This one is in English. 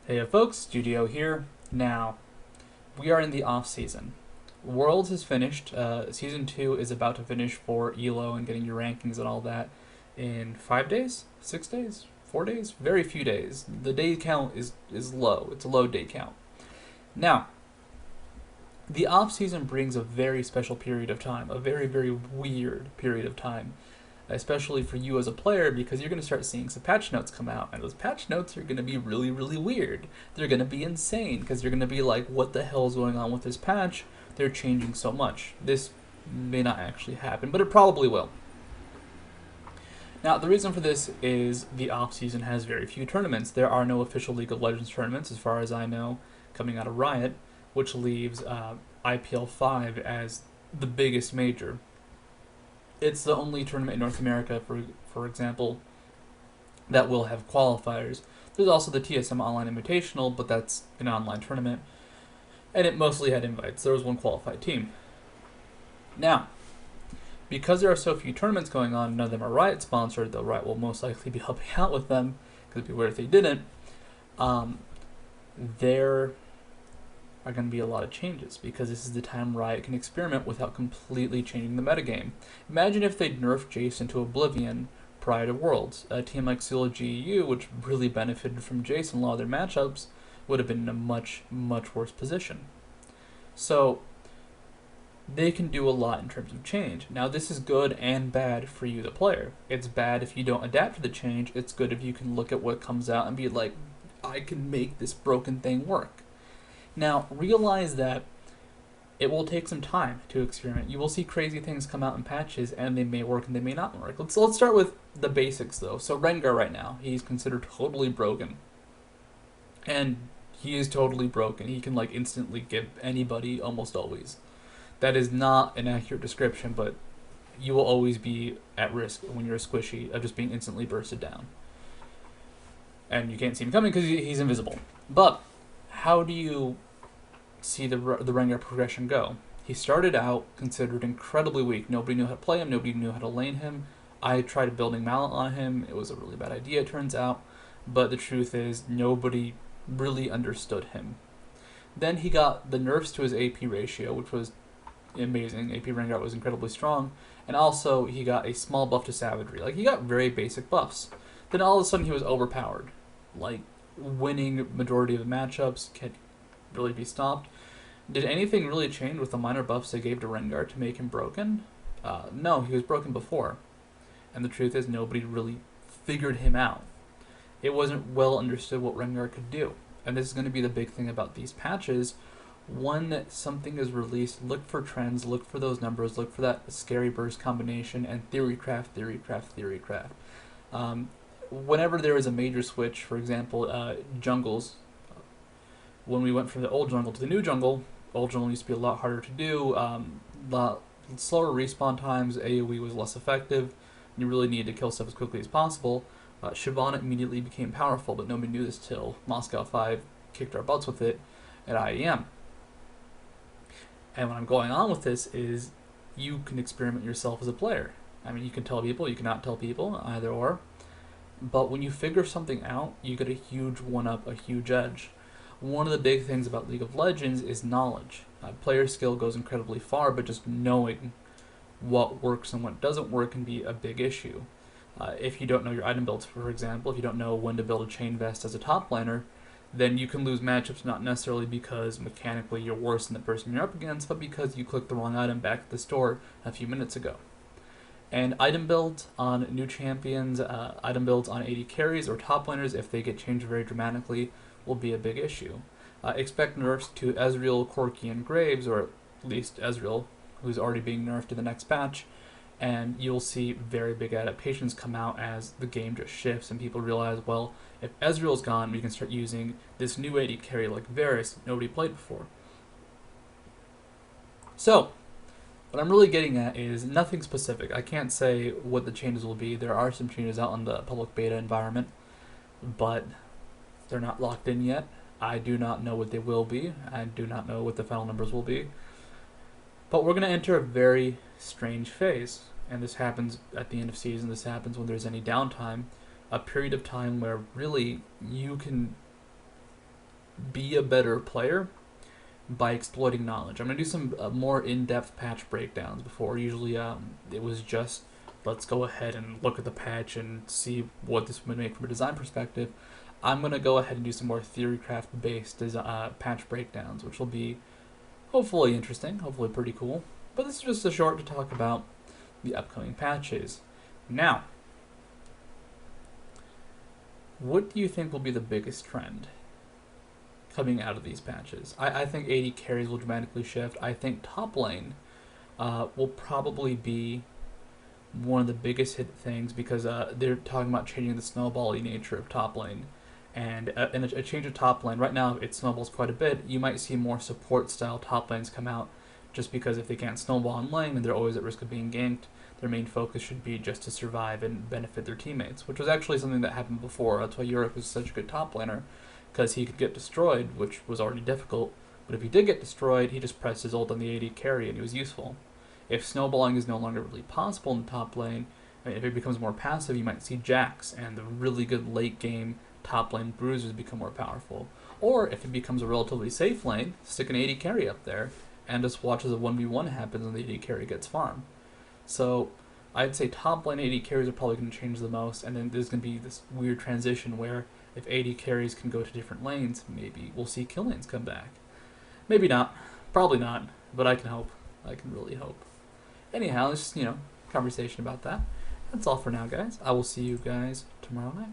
Hey folks, Studio here. Now, we are in the off season. Worlds has finished. Season 2 is about to finish for ELO and getting your rankings and all that in 5 days? 6 days? 4 days? Very few days. The day count is low. It's a low day count. Now, the off season brings a very special period of time, a very, very weird period of time, especially for you as a player, because you're going to start seeing some patch notes come out, and those patch notes are going to be really, really weird. They're going to be insane, because you're going to be like, what the hell is going on with this patch? They're changing so much. This may not actually happen, but it probably will. Now, the reason for this is the off-season has very few tournaments. There are no official League of Legends tournaments, as far as I know, coming out of Riot, which leaves IPL 5 as the biggest major. It's the only tournament in North America, for example, that will have qualifiers. There's also the TSM Online Invitational, but that's an online tournament, and it mostly had invites. There was one qualified team. Now, because there are so few tournaments going on, none of them are Riot sponsored, though Riot will most likely be helping out with them, because it'd be weird if they didn't. There are going to be a lot of changes, because this is the time Riot can experiment without completely changing the metagame. Imagine if they'd nerfed Jace into Oblivion prior to Worlds. A team like Sula GEU, which really benefited from Jace in a lot of their matchups, would have been in a much, much worse position. So, they can do a lot in terms of change. Now, this is good and bad for you, the player. It's bad if you don't adapt to the change. It's good if you can look at what comes out and be like, I can make this broken thing work. Now, realize that it will take some time to experiment. You will see crazy things come out in patches, and they may work and they may not work. Let's start with the basics, though. So Rengar right now, he's considered totally broken. And he is totally broken. He can instantly give anybody almost always. That is not an accurate description, but you will always be at risk when you're a squishy of just being instantly bursted down. And you can't see him coming because he's invisible. But how do you see the Rengar progression go? He started out considered incredibly weak. Nobody knew how to play him. Nobody knew how to lane him. I tried building Mallet on him. It was a really bad idea, it turns out. But the truth is, nobody really understood him. Then he got the nerfs to his AP ratio, which was amazing. AP Rengar was incredibly strong. And also, he got a small buff to savagery. He got very basic buffs. Then all of a sudden, he was overpowered. Winning majority of the matchups can't really be stopped. Did anything really change with the minor buffs they gave to Rengar to make him broken? No, he was broken before. And the truth is, nobody really figured him out. It wasn't well understood what Rengar could do. And this is going to be the big thing about these patches. When something is released, look for trends, look for those numbers, look for that scary burst combination, and theorycraft. Whenever there is a major switch, for example, jungles, when we went from the old jungle to the new jungle, old jungle used to be a lot harder to do, lot slower respawn times, AoE was less effective, and you really needed to kill stuff as quickly as possible. Shyvana immediately became powerful, but nobody knew this till Moscow 5 kicked our butts with it at IEM. And what I'm going on with this is you can experiment yourself as a player. I mean, you can tell people, you cannot tell people, either or. But when you figure something out, you get a huge one-up, a huge edge. One of the big things about League of Legends is knowledge. Player skill goes incredibly far, but just knowing what works and what doesn't work can be a big issue. If you don't know your item builds, for example, if you don't know when to build a chain vest as a top laner, then you can lose matchups not necessarily because mechanically you're worse than the person you're up against, but because you clicked the wrong item back at the store a few minutes ago. And item builds on new champions, item builds on AD carries or top laners, if they get changed very dramatically, will be a big issue. Expect nerfs to Ezreal, Corki, and Graves, or at least Ezreal, who's already being nerfed in the next patch, and you'll see very big adaptations come out as the game just shifts and people realize, well, if Ezreal's gone, we can start using this new AD carry like Varus nobody played before. So, what I'm really getting at is nothing specific. I can't say what the changes will be. There are some changes out in the public beta environment, but they're not locked in yet. I do not know what they will be. I do not know what the final numbers will be. But we're going to enter a very strange phase, and this happens at the end of season. This happens when there's any downtime, a period of time where really you can be a better player by exploiting knowledge. I'm going to do some more in-depth patch breakdowns before. Usually it was just, let's go ahead and look at the patch and see what this would make from a design perspective. I'm going to go ahead and do some more theorycraft-based patch breakdowns, which will be hopefully interesting, hopefully pretty cool. But this is just a short to talk about the upcoming patches. Now, what do you think will be the biggest trend coming out of these patches? I think AD carries will dramatically shift. I think top lane will probably be one of the biggest hit things because they're talking about changing the snowbally nature of top lane. And in a change of top lane, right now it snowballs quite a bit. You might see more support style top lanes come out just because if they can't snowball in lane and they're always at risk of being ganked, their main focus should be just to survive and benefit their teammates, which was actually something that happened before. That's why Europe was such a good top laner, because he could get destroyed, which was already difficult. But if he did get destroyed, he just pressed his ult on the AD carry and he was useful. If snowballing is no longer really possible in the top lane, I mean, if it becomes more passive, you might see Jax and the really good late game top lane bruisers become more powerful. Or if it becomes a relatively safe lane, stick an AD carry up there and just watch as a 1v1 happens and the AD carry gets farm. So I'd say top lane AD carries are probably going to change the most, and then there's going to be this weird transition where if AD carries can go to different lanes, maybe we'll see kill lanes come back. Maybe not. Probably not. But I can hope. I can really hope. Anyhow, it's just, conversation about that. That's all for now, guys. I will see you guys tomorrow night.